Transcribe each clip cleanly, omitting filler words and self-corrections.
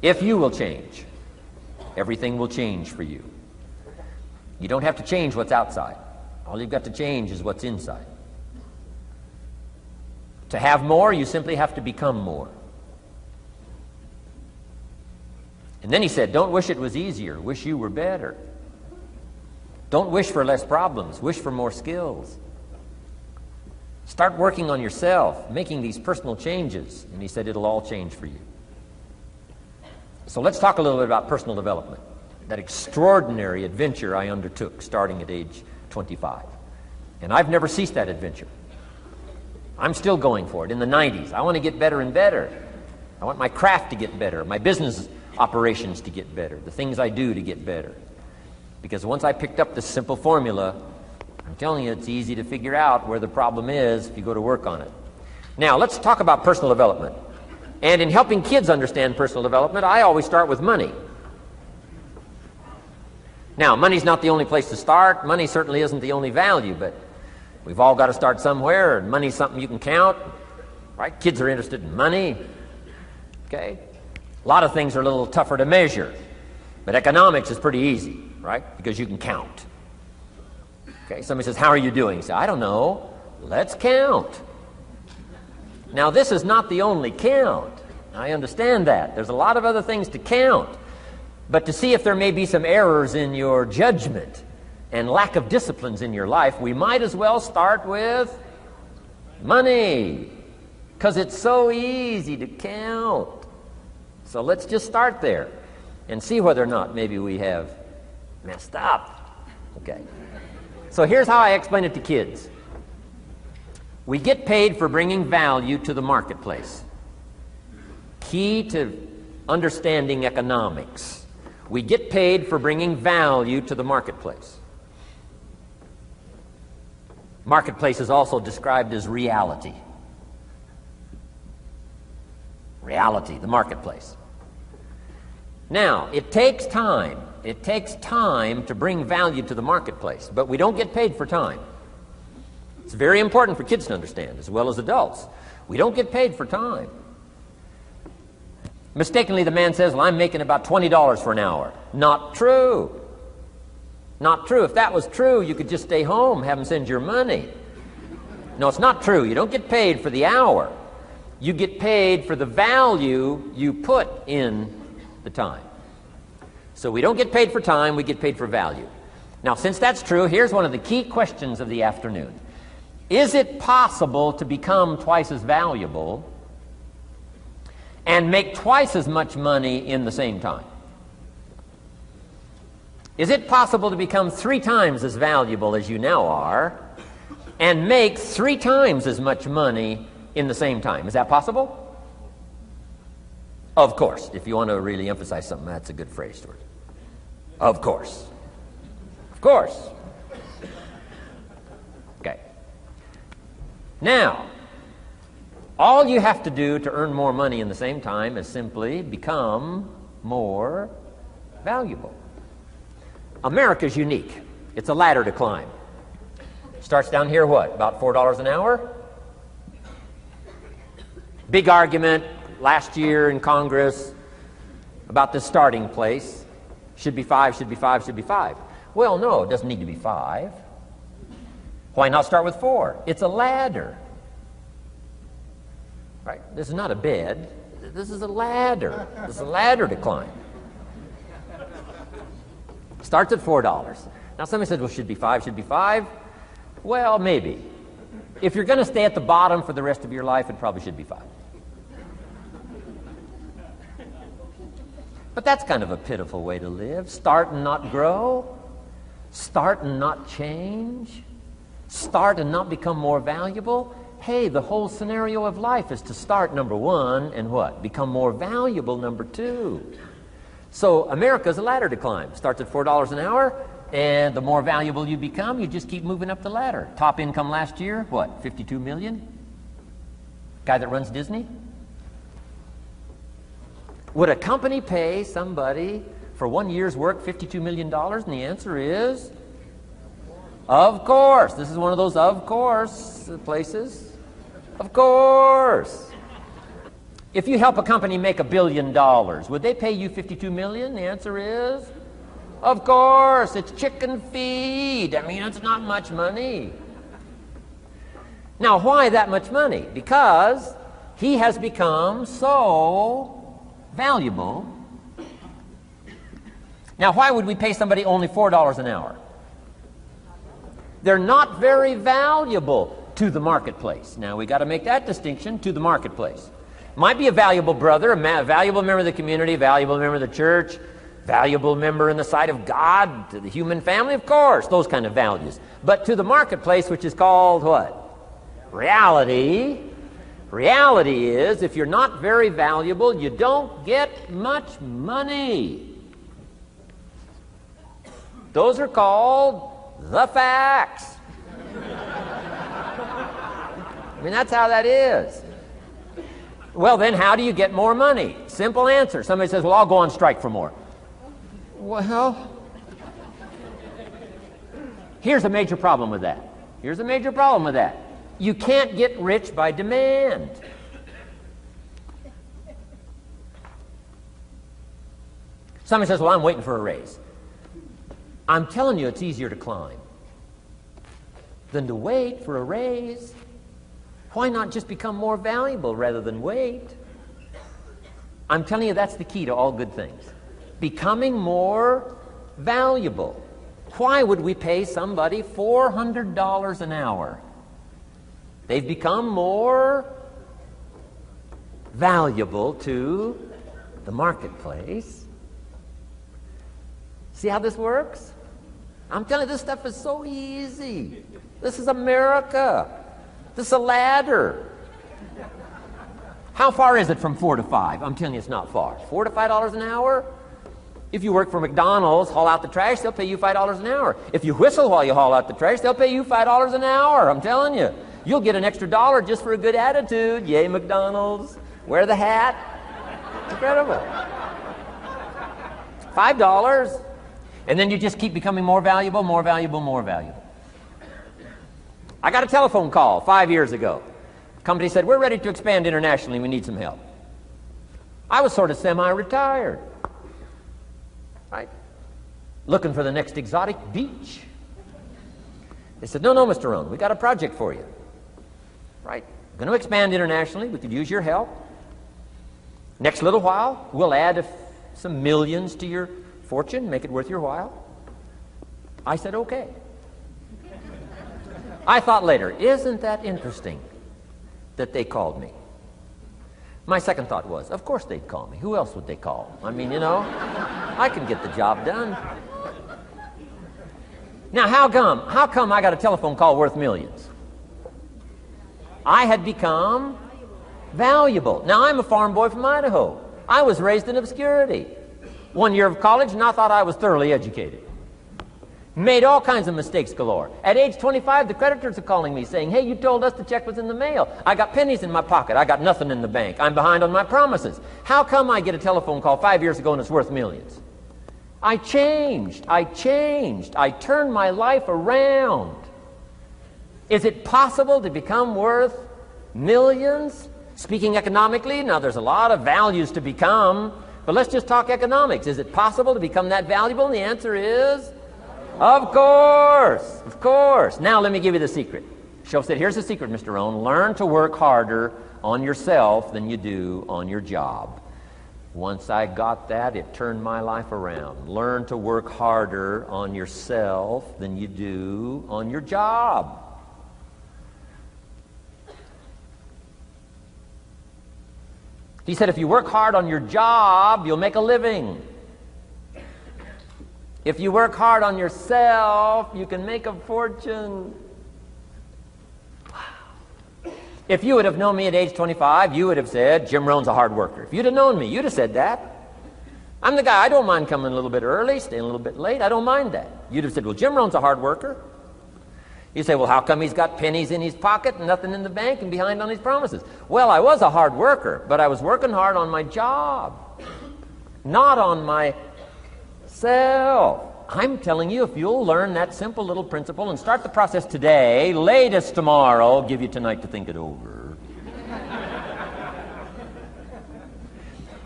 If you will change, everything will change for you. You don't have to change what's outside. All you've got to change is what's inside. To have more, you simply have to become more. And then he said, don't wish it was easier. Wish you were better. Don't wish for less problems. Wish for more skills. Start working on yourself, making these personal changes. And he said it'll all change for you. So let's talk a little bit about personal development. That extraordinary adventure I undertook starting at age 25. And I've never ceased that adventure. I'm still going for it in the 90s. I want to get better and better. I want my craft to get better, my business operations to get better, the things I do to get better. Because once I picked up this simple formula, I'm telling you, it's easy to figure out where the problem is if you go to work on it. Now, let's talk about personal development. And in helping kids understand personal development, I always start with money. Now, money's not the only place to start. Money certainly isn't the only value, but we've all got to start somewhere, and money's something you can count, right? Kids are interested in money, okay? A lot of things are a little tougher to measure, but economics is pretty easy, right? Because you can count. Okay, somebody says, how are you doing? You say, I don't know. Let's count. Now, this is not the only count. I understand that. There's a lot of other things to count. But to see if there may be some errors in your judgment and lack of disciplines in your life, we might as well start with money, because it's so easy to count. So let's just start there and see whether or not maybe we have messed up. Okay. So here's how I explain it to kids. We get paid for bringing value to the marketplace. Key to understanding economics. We get paid for bringing value to the marketplace. Marketplace is also described as reality. Reality, the marketplace. Now, it takes time. It takes time to bring value to the marketplace, but we don't get paid for time. It's very important for kids to understand, as well as adults. We don't get paid for time. Mistakenly, the man says, well, I'm making about $20 for an hour. Not true. Not true. If that was true, you could just stay home, have them send your money. No, it's not true. You don't get paid for the hour. You get paid for the value you put in the time. So we don't get paid for time, we get paid for value. Now, since that's true, here's one of the key questions of the afternoon. Is it possible to become twice as valuable and make twice as much money in the same time? Is it possible to become 3 times as valuable as you now are and make 3 times as much money in the same time? Is that possible? Of course. If you want to really emphasize something, that's a good phrase, Stuart. Of course. Of course. Okay. Now, all you have to do to earn more money in the same time is simply become more valuable. America's unique. It's a ladder to climb. Starts down here, what, about $4 an hour? Big argument last year in Congress about the starting place. Should be 5, should be 5, should be 5. Well, no, it doesn't need to be 5. Why not start with 4? It's a ladder. Right? This is not a bed. This is a ladder. This is a ladder to climb. Starts at $4. Now somebody said, well, should be 5, should be 5. Well, maybe. If you're going to stay at the bottom for the rest of your life, it probably should be 5. But that's kind of a pitiful way to live. Start and not grow. Start and not change. Start and not become more valuable. Hey, the whole scenario of life is to start, number 1, and what? Become more valuable, number 2. So America's a ladder to climb. Starts at $4 an hour, and the more valuable you become, you just keep moving up the ladder. Top income last year, what, 52 million? Guy that runs Disney? Would a company pay somebody for 1 year's work $52 million? And the answer is, of course. This is one of those of course places. Of course. If you help a company make $1 billion, would they pay you $52 million? The answer is, of course, it's chicken feed. I mean, it's not much money. Now, why that much money? Because he has become so valuable. Now, why would we pay somebody only $4 an hour? They're not very valuable to the marketplace. Now, we got to make that distinction, to the marketplace. Might be a valuable brother, a valuable member of the community, a valuable member of the church, valuable member in the sight of God, to the human family, of course, those kind of values. But to the marketplace, which is called what? Reality. Reality is, if you're not very valuable, you don't get much money. Those are called the facts. I mean, that's how that is. Well, then how do you get more money? Simple answer. Somebody says, well, I'll go on strike for more. Well, here's a major problem with that. Here's a major problem with that. You can't get rich by demand. Somebody says, well, I'm waiting for a raise. I'm telling you, it's easier to climb than to wait for a raise. Why not just become more valuable rather than wait? I'm telling you, that's the key to all good things. Becoming more valuable. Why would we pay somebody $400 an hour? They've become more valuable to the marketplace. See how this works? I'm telling you, this stuff is so easy. This is America. This is a ladder. How far is it from 4 to 5? I'm telling you, it's not far. $4 to $5 an hour? If you work for McDonald's, haul out the trash, they'll pay you $5 an hour. If you whistle while you haul out the trash, they'll pay you $5 an hour. I'm telling you. You'll get an extra $1 just for a good attitude. Yay, McDonald's. Wear the hat. Incredible. $5. And then you just keep becoming more valuable, more valuable, more valuable. I got a telephone call 5 years ago. The company said, we're ready to expand internationally. We need some help. I was sort of semi-retired. Right? Looking for the next exotic beach. They said, no, Mr. Rohn, we got a project for you. Right? We're going to expand internationally. We could use your help. Next little while, we'll add some millions to your fortune, make it worth your while. I said, okay. I thought later, isn't that interesting that they called me? My second thought was, of course they'd call me. Who else would they call? I mean, you know, I can get the job done. Now, how come I got a telephone call worth millions? I had become valuable. Now, I'm a farm boy from Idaho. I was raised in obscurity. 1 year of college, and I thought I was thoroughly educated. Made all kinds of mistakes galore. At age 25, the creditors are calling me saying, hey, you told us the check was in the mail. I got pennies in my pocket. I got nothing in the bank. I'm behind on my promises. How come I get a telephone call 5 years ago and it's worth millions? I changed. I turned my life around. Is it possible to become worth millions? Speaking economically, now there's a lot of values to become, but let's just talk economics. Is it possible to become that valuable? And the answer is, of course, of course. Now let me give you the secret. Shoaff said, here's the secret, Mr. Rohn. Learn to work harder on yourself than you do on your job. Once I got that, it turned my life around. Learn to work harder on yourself than you do on your job. He said, if you work hard on your job, you'll make a living. If you work hard on yourself, you can make a fortune. Wow. If you would have known me at age 25, you would have said, Jim Rohn's a hard worker. If you'd have known me, you'd have said that. I'm the guy, I don't mind coming a little bit early, staying a little bit late. I don't mind that. You'd have said, well, Jim Rohn's a hard worker. You say, well, how come he's got pennies in his pocket and nothing in the bank and behind on his promises? Well, I was a hard worker, but I was working hard on my job, not on myself. I'm telling you, if you'll learn that simple little principle and start the process today, latest tomorrow, give you tonight to think it over.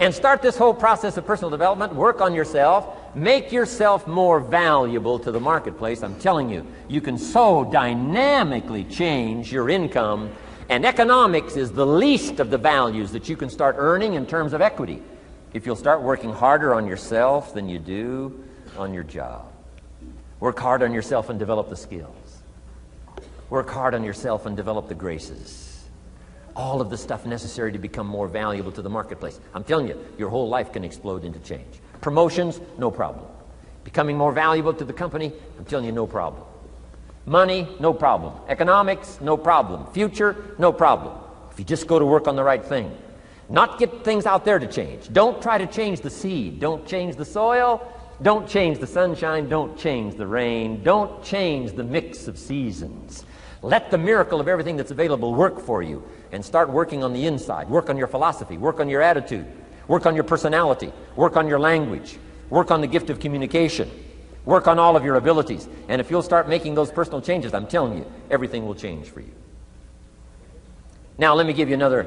and start this whole process of personal development. Work on yourself. Make yourself more valuable to the marketplace. I'm telling you, you can so dynamically change your income, and economics is the least of the values that you can start earning in terms of equity if you'll start working harder on yourself than you do on your job. Work hard on yourself and develop the skills. Work hard on yourself and develop the graces. All of the stuff necessary to become more valuable to the marketplace. I'm telling you, your whole life can explode into change. Promotions, no problem. Becoming more valuable to the company, I'm telling you, no problem. Money, no problem. Economics, no problem. Future, no problem. If you just go to work on the right thing. Not get things out there to change. Don't try to change the seed. Don't change the soil. Don't change the sunshine. Don't change the rain. Don't change the mix of seasons. Let the miracle of everything that's available work for you, and start working on the inside. Work on your philosophy. Work on your attitude. Work on your personality. Work on your language. Work on the gift of communication. Work on all of your abilities. And if you'll start making those personal changes, I'm telling you, everything will change for you. Now, let me give you another